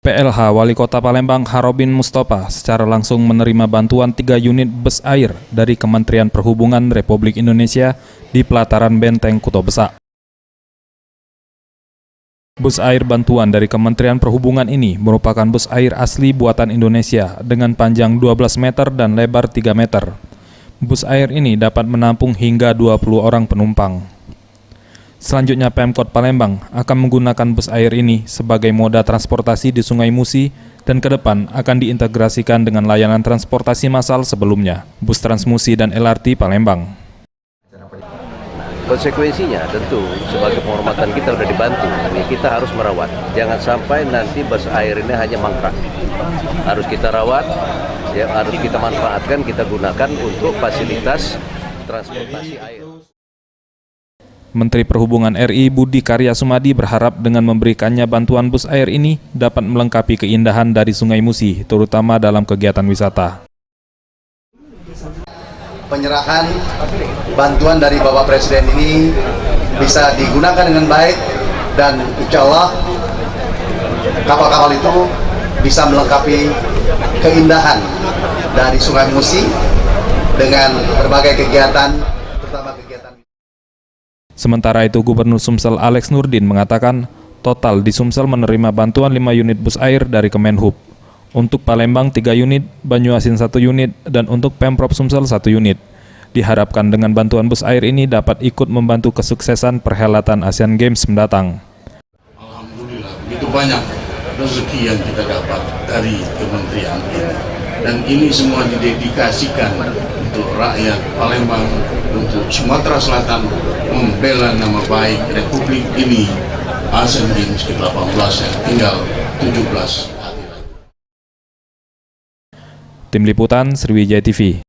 PLH Wali Kota Palembang Harobin Mustopa secara langsung menerima bantuan 3 unit bus air dari Kementerian Perhubungan Republik Indonesia di pelataran Benteng Kuto Besak. Bus air bantuan dari Kementerian Perhubungan ini merupakan bus air asli buatan Indonesia dengan panjang 12 meter dan lebar 3 meter. Bus air ini dapat menampung hingga 20 orang penumpang. Selanjutnya Pemkot Palembang akan menggunakan bus air ini sebagai moda transportasi di Sungai Musi dan ke depan akan diintegrasikan dengan layanan transportasi massal sebelumnya, bus Transmusi dan LRT Palembang. Konsekuensinya tentu sebagai penghormatan kita sudah dibantu, kita harus merawat. Jangan sampai nanti bus air ini hanya mangkrak. Harus kita rawat, ya, harus kita manfaatkan, kita gunakan untuk fasilitas transportasi air. Menteri Perhubungan RI Budi Karya Sumadi berharap dengan memberikannya bantuan bus air ini dapat melengkapi keindahan dari Sungai Musi, terutama dalam kegiatan wisata. Penyerahan bantuan dari Bapak Presiden ini bisa digunakan dengan baik dan insya Allah kapal-kapal itu bisa melengkapi keindahan dari Sungai Musi dengan berbagai kegiatan, terutama kegiatan. Sementara itu, Gubernur Sumsel Alex Nurdin mengatakan total di Sumsel menerima bantuan 5 unit bus air dari Kemenhub. Untuk Palembang 3 unit, Banyuasin 1 unit, dan untuk Pemprov Sumsel 1 unit. Diharapkan dengan bantuan bus air ini dapat ikut membantu kesuksesan perhelatan Asian Games mendatang. Alhamdulillah, begitu banyak rezeki yang kita dapat dari kementerian ini. Dan ini semua didedikasikan untuk rakyat Palembang, untuk Sumatera Selatan, membela nama baik Republik ini. Asian Games ke-18 yang tinggal 17 hari lagi. Tim Liputan Sriwijaya TV.